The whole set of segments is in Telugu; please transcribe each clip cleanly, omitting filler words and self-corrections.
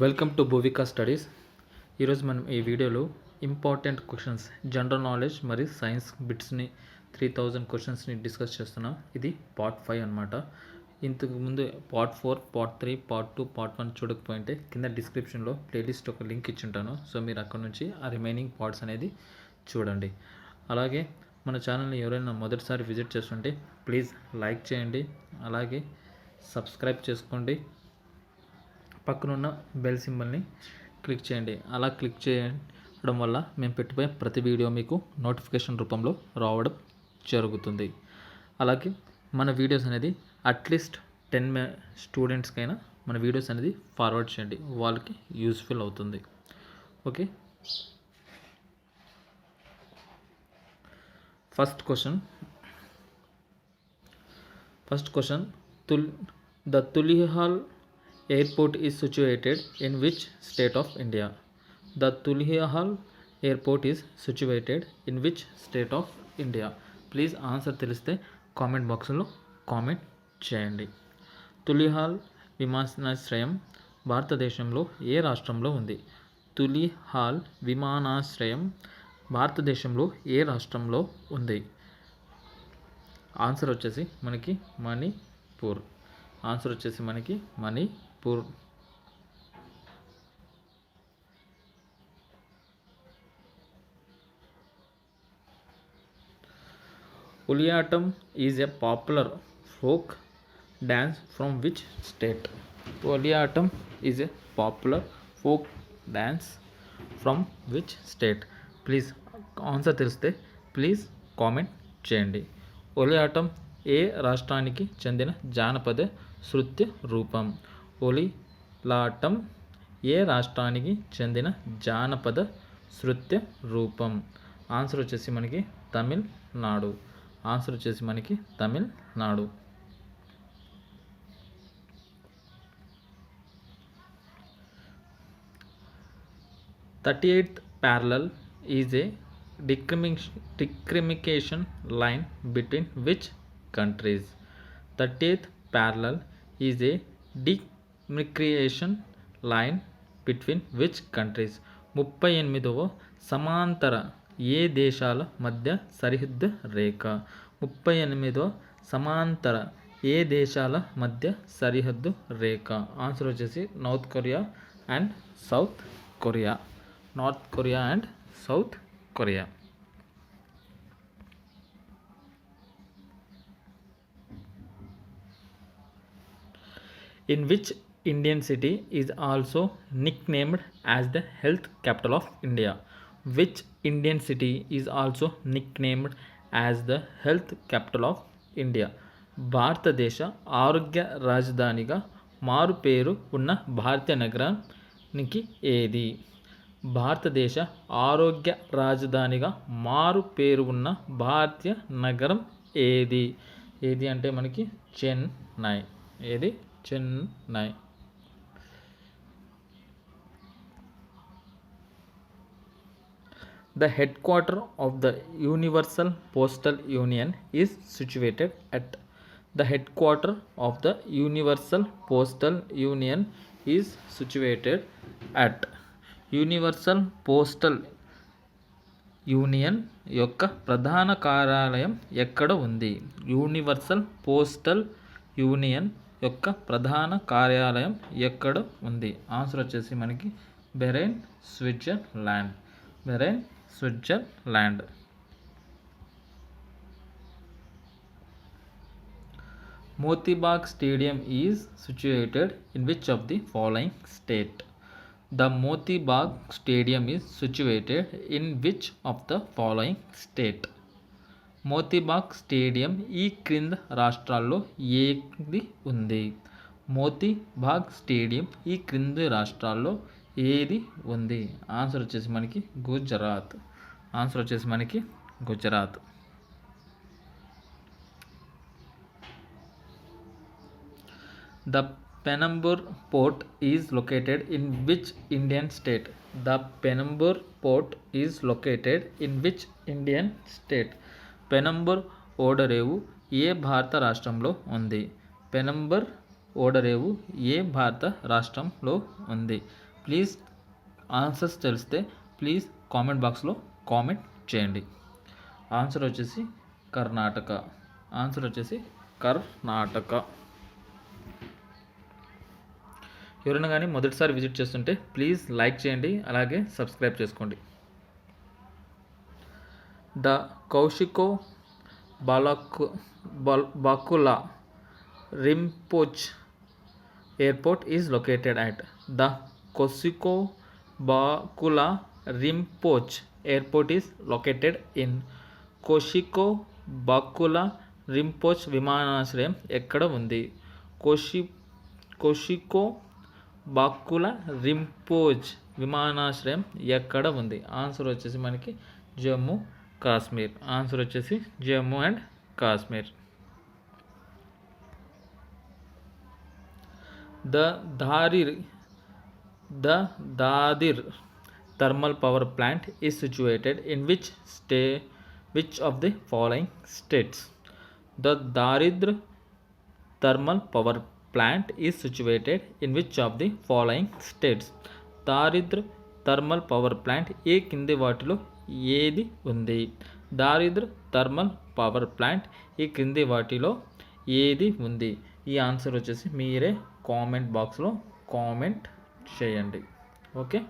Welcome to భూవికా studies. ఈరోజు మనం ఈ వీడియోలో ఇంపార్టెంట్ క్వశ్చన్స్ జనరల్ నాలెడ్జ్ మరియు సైన్స్ బిట్స్ని 3000 క్వశ్చన్స్ని డిస్కస్ చేస్తున్నాం. ఇది పార్ట్ 5 అనమాట. ఇంతకుముందు పార్ట్ 4, పార్ట్ 3, పార్ట్ 2, పార్ట్ 1 చూడకపోయింటే కింద డిస్క్రిప్షన్లో ప్లేలిస్ట్ ఒక లింక్ ఇచ్చుంటాను. సో మీరు అక్కడ నుంచి ఆ రిమైనింగ్ పార్ట్స్ అనేది చూడండి. అలాగే మన ఛానల్ని ఎవరైనా మొదటిసారి విజిట్ చేస్తుంటే ప్లీజ్ లైక్ చేయండి, అలాగే సబ్స్క్రైబ్ చేసుకోండి, పక్కనున్న బెల్ సింబల్ని క్లిక్ చేయండి. అలా క్లిక్ చేయడం వల్ల మేము పెట్టిపోయే ప్రతి వీడియో మీకు నోటిఫికేషన్ రూపంలో రావడం జరుగుతుంది. అలాగే మన వీడియోస్ అనేది అట్లీస్ట్ 10 స్టూడెంట్స్కైనా మన వీడియోస్ అనేది ఫార్వర్డ్ చేయండి, వాళ్ళకి యూస్ఫుల్ అవుతుంది. Okay, first question the Tulihal airport is situated in which state of India? The Tulihal airport is situated in which state of India? Please answer తెలిస్తే కామెంట్ బాక్స్లో కామెంట్ చేయండి. తులిహాల్ విమానాశ్రయం భారతదేశంలో ఏ రాష్ట్రంలో ఉంది? తులిహాల్ విమానాశ్రయం భారతదేశంలో ఏ రాష్ట్రంలో ఉంది? ఆన్సర్ వచ్చేసి మనకి Manipur. Uliyatam is a popular folk dance from which state? Uliyatam is a popular folk dance from which state? Please answer తెలిస్తే ప్లీజ్ కామెంట్ చేయండి. ఒలియాటం ఏ రాష్ట్రానికి చెందిన జానపద నృత్య రూపం? ఒలిలాటం ఏ రాష్ట్రానికి చెందిన జానపద నృత్య రూపం? ఆన్సర్ వచ్చేసి మనకి Tamil Nadu. 38th parallel is a demarcation line between which countries? 38th parallel is a demarcation line between which countries? 38వ సమాంతర ఏ దేశాల మధ్య సరిహద్దు రేఖ? 38వ సమాంతర ఏ దేశాల మధ్య సరిహద్దు రేఖ? ఆన్సర్ వచ్చేసి north Korea and south Korea. In which Indian city is also nicknamed as the health capital of India? Which Indian city is also nicknamed as the health capital of India? భారతదేశ ఆరోగ్య రాజధానిగా మారు పేరు ఉన్న భారతీయ నగరానికి ఏది? భారతదేశ ఆరోగ్య రాజధానిగా మారు పేరు ఉన్న భారతీయ నగరం ఏది? ఏది అంటే మనకి Chennai. Chennai. The headquarters of the Universal Postal Union is situated at. The headquarters of the Universal Postal Union is situated at. Universal postal union యొక్క ప్రధాన కార్యాలయం ఎక్కడ ఉంది? యూనివర్సల్ పోస్టల్ యూనియన్ యొక్క ప్రధాన కార్యాలయం ఎక్కడ ఉంది? ఆన్సర్ వచ్చేసి మనకి Bahrain, Switzerland. Motibagh stadium is situated in which of the following state? The Motibag Stadium is situated in which of the following state? Motibagh stadium ఈ క్రింద రాష్ట్రాల్లో ఏది ఉంది? మోతీబాగ్ స్టేడియం ఈ క్రింది రాష్ట్రాల్లో ఏది ఉంది? ఆన్సర్ వచ్చేసి మనకి Gujarat. The Penambur Port is located in which Indian state? The Penambur Port is located in which Indian state? పెనంబర్ ఓడరేవు ఏ భారత రాష్ట్రంలో ఉంది? పెనంబర్ ఓడరేవు ఏ భారత రాష్ట్రంలో ఉంది? ప్లీజ్ ఆన్సర్స్ తెలిస్తే ప్లీజ్ కామెంట్ బాక్స్లో కామెంట్ చేయండి. ఆన్సర్ వచ్చేసి కర్ణాటక. ఆన్సర్ వచ్చేసి కర్ణాటక. ఎవరైనా కానీ మొదటిసారి విజిట్ చేస్తుంటే ప్లీజ్ లైక్ చేయండి, అలాగే సబ్స్క్రైబ్ చేసుకోండి. The Kushok Bakula Rimpochee airport is located at. The Kushok Bakula Rimpochee airport is located in. Kushok Bakula Rimpochee విమానాశ్రయం ఎక్కడ ఉంది? కోషికో బాకులా రింపోచ్ విమానాశ్రయం ఎక్కడ ఉంది? ఆన్సర్ వచ్చేసి మనకి జమ్మూ కాశ్మీర్. ఆన్సర్ వచ్చేసి Jammu and Kashmir. The Dadri thermal power plant is situated in which of the following states? The Daridra thermal power plant is situated in which of the following states? Dadri thermal power plant ఏ కింది వాటిలో ఏది ఉంది? దారిద్ర థర్మల్ పవర్ ప్లాంట్ ఈ క్రింది వాటిలో ఏది ఉంది? ఈ ఆన్సర్ వచ్చేసి మీరే కామెంట్ బాక్స్లో కామెంట్ చేయండి. Okay.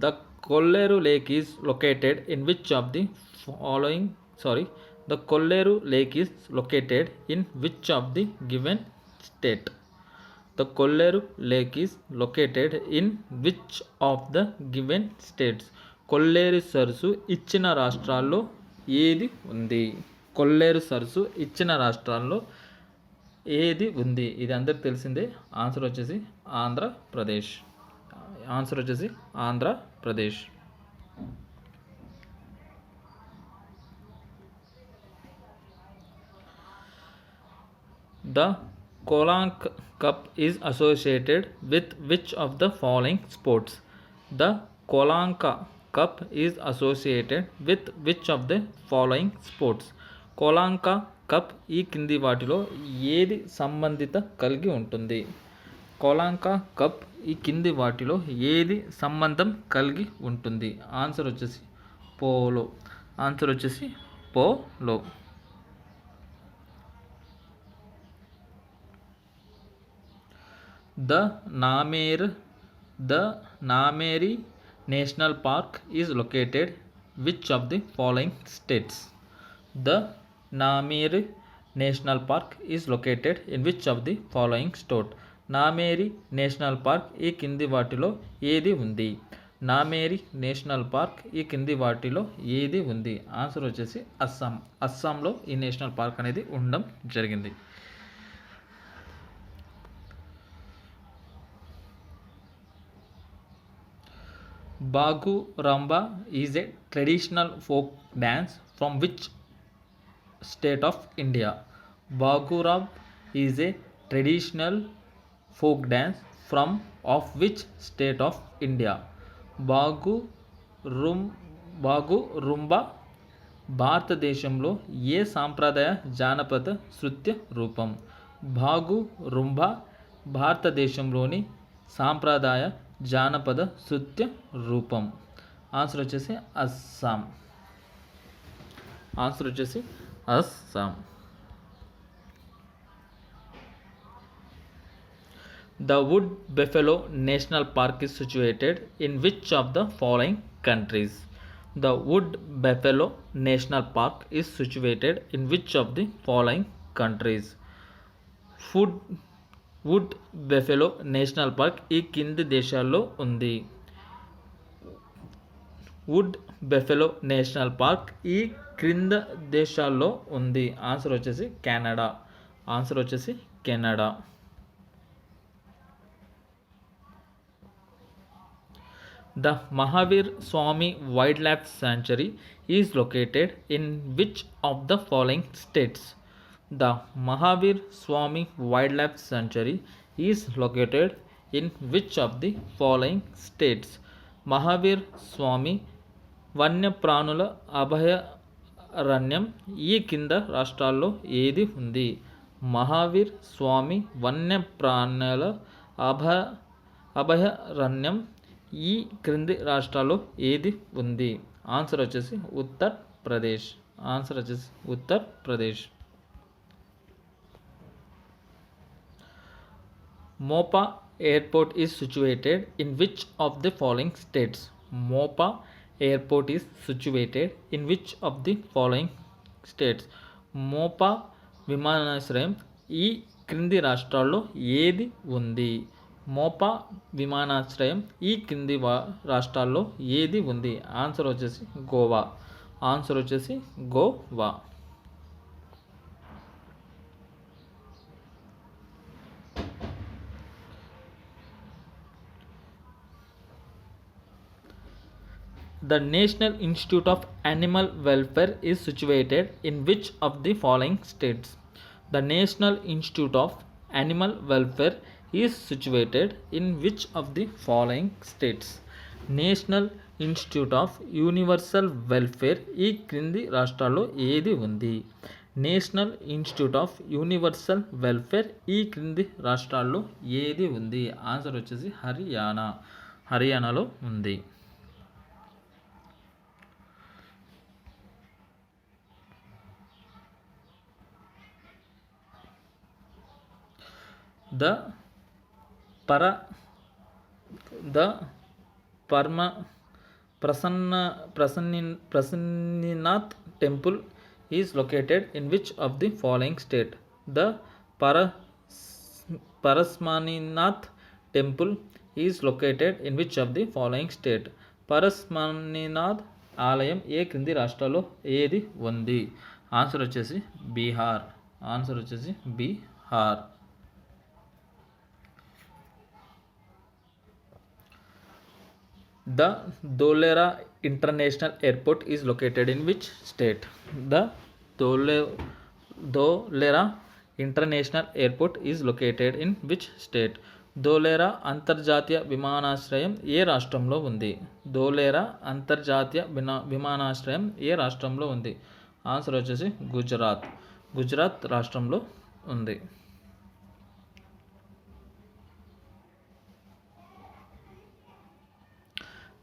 The Kolleru Lake is located in which of the following? The Kolleru Lake is located in which of the given state? The Kolleru Lake is located in which of the given states? కొల్లేరు సరస్సు ఇచ్చిన రాష్ట్రాల్లో ఏది ఉంది? కొల్లేరు సరస్సు ఇచ్చిన రాష్ట్రాల్లో ఏది ఉంది? ఇది అందరికి తెలిసిందే. ఆన్సర్ వచ్చేసి ఆంధ్రప్రదేశ్. ఆన్సర్ వచ్చేసి Andhra Pradesh. The Kolanka cup is associated with which of the following sports? The Kolanka cup is associated with which of the following sports? Kolanka cup ఈ కింది వాటిలో ఏది సంబంధిత కలిగి ఉంటుంది? కోలాంక కప్ ఈ కింది వాటిలో ఏది సంబంధం కలిగి ఉంటుంది? ఆన్సర్ వచ్చేసి పోలో. ఆన్సర్ వచ్చేసి polo. The Nameri national park is located which of the following states? The Nameri national park is located in which of the following state? Nameri national park ఈ కింది వాటిలో ఏది ఉంది? నామేరి నేషనల్ పార్క్ ఈ కింది వాటిలో ఏది ఉంది? ఆన్సర్ వచ్చేసి అస్సాం. అస్సాంలో ఈ నేషనల్ పార్క్ అనేది ఉండడం జరిగింది. Bagurumba is a traditional folk dance from which state of India? Bagurumba is a traditional folk dance from of which state of India? Bagurumba భారతదేశంలో ఏ సాంప్రదాయ జానపద నృత్య రూపం? బాగురుంబా భారతదేశంలోని సాంప్రదాయ జానపద నృత్య రూపం. ఆన్సర్ వచ్చేసి అస్సాం. ఆన్సర్ వచ్చేసి Assam. The Wood Buffalo National Park is situated in which of the following countries? The Wood Buffalo National Park is situated in which of the following countries? Wood Buffalo National Park ఈ కింది దేశాల్లో ఉంది? వుడ్ బెఫెలో నేషనల్ పార్క్ ఈ క్రింద దేశాల్లో ఉంది? ఆన్సర్ వచ్చేసి కెనడా. ఆన్సర్ వచ్చేసి Canada. The Mahavir Swami Wildlife Sanctuary is located in which of the following states? The Mahavir Swami Wildlife Sanctuary is located in which of the following states? Mahavir Swami వన్యప్రాణుల అభయారణ్యం ఈ కింద రాష్ట్రాల్లో ఏది ఉంది? మహావీర్ స్వామి వన్యప్రాణుల అభ అభయారణ్యం ఈ క్రింది రాష్ట్రాల్లో ఏది ఉంది? ఆన్సర్ వచ్చేసి ఉత్తర్ ప్రదేశ్. ఆన్సర్ వచ్చేసి Uttar Pradesh. Mopa airport is situated in which of the following states? Mopa airport is situated in which of the following states? Mopa విమానాశ్రయం ఈ క్రింది రాష్ట్రాల్లో ఏది ఉంది? మోపా విమానాశ్రయం ఈ క్రింది రాష్ట్రాల్లో ఏది ఉంది? ఆన్సర్ వచ్చేసి గోవా. ఆన్సర్ వచ్చేసి Goa. The National Institute of Animal Welfare is situated in which of the following states? The National Institute of Animal Welfare is situated in which of the following states? National Institute of Universal Welfare ఈ క్రింది రాష్ట్రాల్లో ఏది ఉంది? National institute of universal welfare ఈ క్రింది రాష్ట్రాల్లో ఏది ఉంది? ఆన్సర్ వచ్చేసి హర్యానా. హర్యానాలో ఉంది. The Prasanninath temple is located in which of the following state? The Parasmaninath temple is located in which of the following state? పరస్మణినాథ్ ఆలయం ఏ క్రింది రాష్ట్రాల్లో ఏది ఉంది? ఆన్సర్ వచ్చేసి బీహార్. ఆన్సర్ వచ్చేసి Bihar. The Dholera International Airport is located in which state? The Dholera International Airport is located in which state? Dholera అంతర్జాతీయ విమానాశ్రయం ఏ రాష్ట్రంలో ఉంది? ధోలేరా అంతర్జాతీయ విమానాశ్రయం ఏ రాష్ట్రంలో ఉంది? ఆన్సర్ వచ్చేసి గుజరాత్. గుజరాత్ రాష్ట్రంలో ఉంది.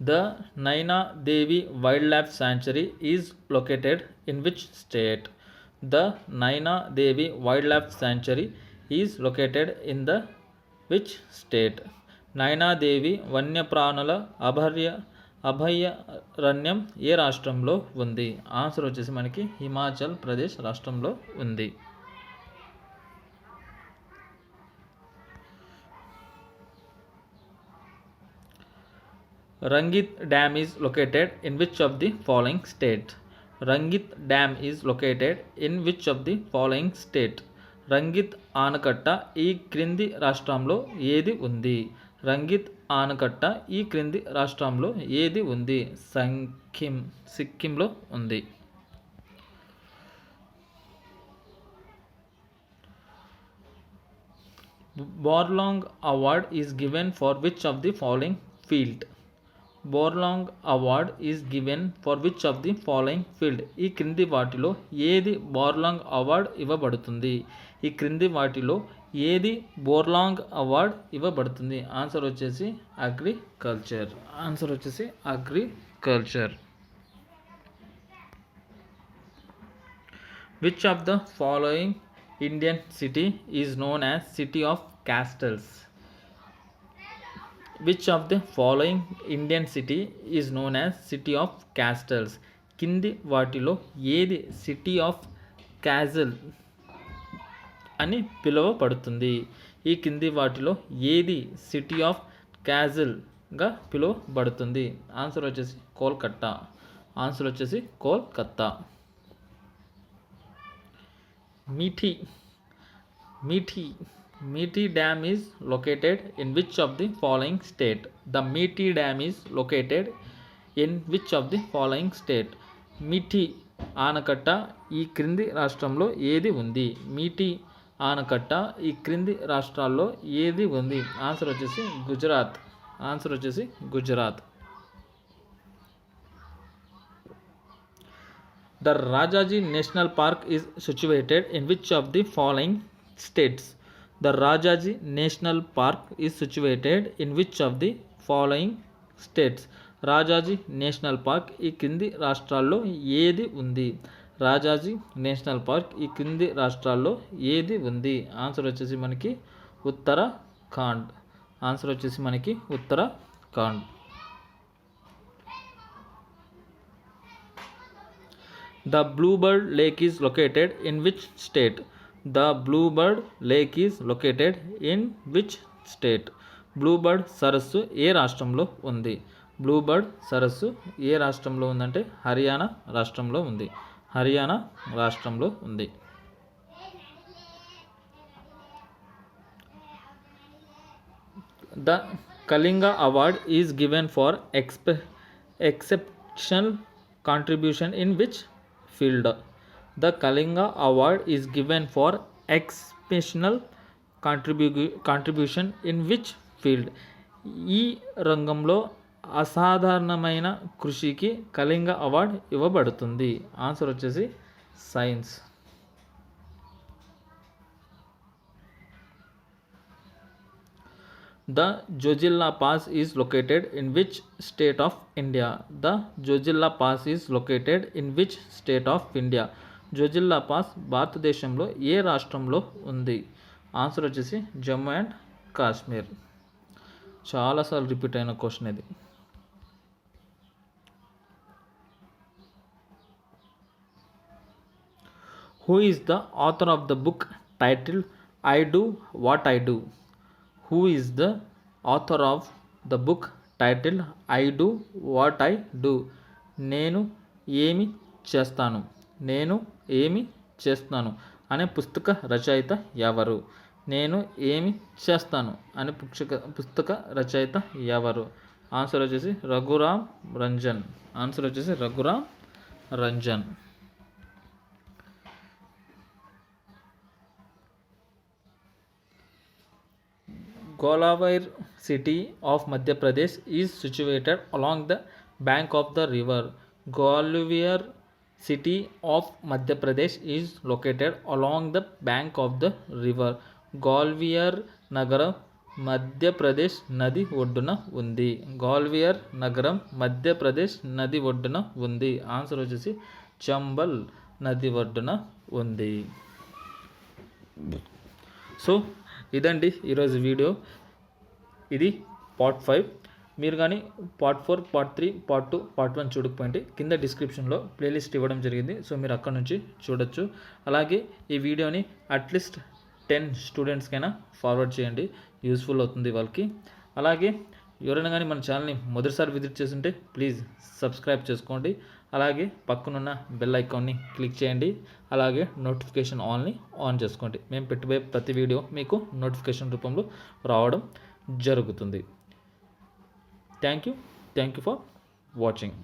The Naina Devi Wildlife Sanctuary is located in which state? The Naina Devi Wildlife Sanctuary is located in the which state? Naina Devi వన్యప్రాణుల అభయారణ్యం ఏ రాష్ట్రంలో ఉంది? ఆన్సర్ వచ్చేసి మనకి హిమాచల్ ప్రదేశ్ రాష్ట్రంలో ఉంది. Rangit Dam is located in which of the following state? Rangit Dam is located in which of the following state? రంగిత్ ఆనకట్ట ఈ క్రింది రాష్ట్రంలో ఏది ఉంది? రంగిత్ ఆనకట్ట ఈ క్రింది రాష్ట్రంలో ఏది ఉంది? సిక్కింలో ఉంది. Borlaug Award is given for which of the following field? Borlaug Award is given for which of the following field? ఈ క్రింది వాటిలో ఏది బోర్లాంగ్ అవార్డ్ ఇవ్వబడుతుంది? ఈ క్రింది వాటిలో ఏది బోర్లాంగ్ అవార్డ్ ఇవ్వబడుతుంది? ఆన్సర్ వచ్చేసి అగ్రికల్చర్. ఆన్సర్ వచ్చేసి agriculture. Which of the following Indian city is known as City of Castles? Which of the following Indian city is known as City of Castles? కింది వాటిలో ఏది సిటీ ఆఫ్ క్యాజల్ అని పిలువబడుతుంది? ఈ కింది వాటిలో ఏది సిటీ ఆఫ్ క్యాజల్గా పిలువబడుతుంది? ఆన్సర్ వచ్చేసి కోల్కత్తా. ఆన్సర్ వచ్చేసి Kolkata. Methi Dam is located in which of the following state? The Methi Dam is located in which of the following state? Methi ఆనకట్ట ఈ క్రింది రాష్ట్రంలో ఏది ఉంది? మీఠీ ఆనకట్ట ఈ క్రింది రాష్ట్రాల్లో ఏది ఉంది? ఆన్సర్ వచ్చేసి గుజరాత్. ఆన్సర్ వచ్చేసి Gujarat. The Rajaji National Park is situated in which of the following states. The Rajaji National Park is situated in which of the following states? Rajaji national park ఈ కింది రాష్ట్రాల్లో ఏది ఉంది? రాజాజీ నేషనల్ పార్క్ ఈ కింది రాష్ట్రాల్లో ఏది ఉంది? ఆన్సర్ వచ్చేసి మనకి ఉత్తరాఖండ్. ఆన్సర్ వచ్చేసి మనకి Uttarakhand. The Bluebird Lake is located in which state? The Bluebird Lake is located in which state? BlueBird సరస్సు ఏ రాష్ట్రంలో ఉంది? బ్లూబర్డ్ సరస్సు ఏ రాష్ట్రంలో ఉందంటే హర్యానా రాష్ట్రంలో ఉంది. హర్యానా రాష్ట్రంలో ఉంది. The Kalinga Award is given for exceptional contribution in which field? The Kalinga Award is given for exceptional contribution in which field? ఈ రంగంలో అసాధారణమైన కృషికి కళింగ అవార్డ్ ఇవ్వబడుతుంది. ఆన్సర్ వచ్చేసి science. The Zojilla Pass is located in which state of India? The Zojilla Pass is located in which state of India? Zojila pass భారతదేశంలో ఏ రాష్ట్రంలో ఉంది? ఆన్సర్ వచ్చేసి జమ్మూ అండ్ కాశ్మీర్. చాలాసార్లు రిపీట్ అయిన క్వశ్చన్ ఇది. Who is the author of the book titled I Do What I Do? Who is the author of the book titled I Do What I Do? నేను ఏమి చేస్తాను, నేను ఏమి చేస్తాను అనే పుస్తక రచయిత ఎవరు? నేను ఏమి చేస్తాను అనే పుస్తక రచయిత ఎవరు? ఆన్సర్ వచ్చేసి రఘురామ్ రంజన్. ఆన్సర్ వచ్చేసి Raghuram Ranjan. Golawar city of Madhya Pradesh is situated along the bank of the river. Golawar city of Madhya Pradesh is located along the bank of the river. Gwalior నగరం మధ్యప్రదేశ్ నది ఒడ్డున ఉంది. గ్వాలియర్ నగరం మధ్యప్రదేశ్ నది ఒడ్డున ఉంది. ఆన్సర్ వచ్చేసి చంబల్ నది ఒడ్డున ఉంది. సో ఇదండి ఈరోజు వీడియో. ఇది పార్ట్ 5. మీరు కానీ పార్ట్ 4, పార్ట్ 3, పార్ట్ 2, పార్ట్ 1 చూడకపోయింటే కింద డిస్క్రిప్షన్లో ప్లేలిస్ట్ ఇవ్వడం జరిగింది. సో మీరు అక్కడ నుంచి చూడొచ్చు. అలాగే ఈ వీడియోని అట్లీస్ట్ 10 స్టూడెంట్స్కైనా ఫార్వర్డ్ చేయండి, యూస్ఫుల్ అవుతుంది వాళ్ళకి. అలాగే ఎవరైనా కానీ మన ఛానల్ని మొదటిసారి విజిట్ చేస్తుంటే ప్లీజ్ సబ్స్క్రైబ్ చేసుకోండి. అలాగే పక్కనున్న బెల్ ఐకాన్ని క్లిక్ చేయండి. అలాగే నోటిఫికేషన్ ఆన్ చేసుకోండి. మేము పెట్టబోయే ప్రతి వీడియో మీకు నోటిఫికేషన్ రూపంలో రావడం జరుగుతుంది. Thank you for watching.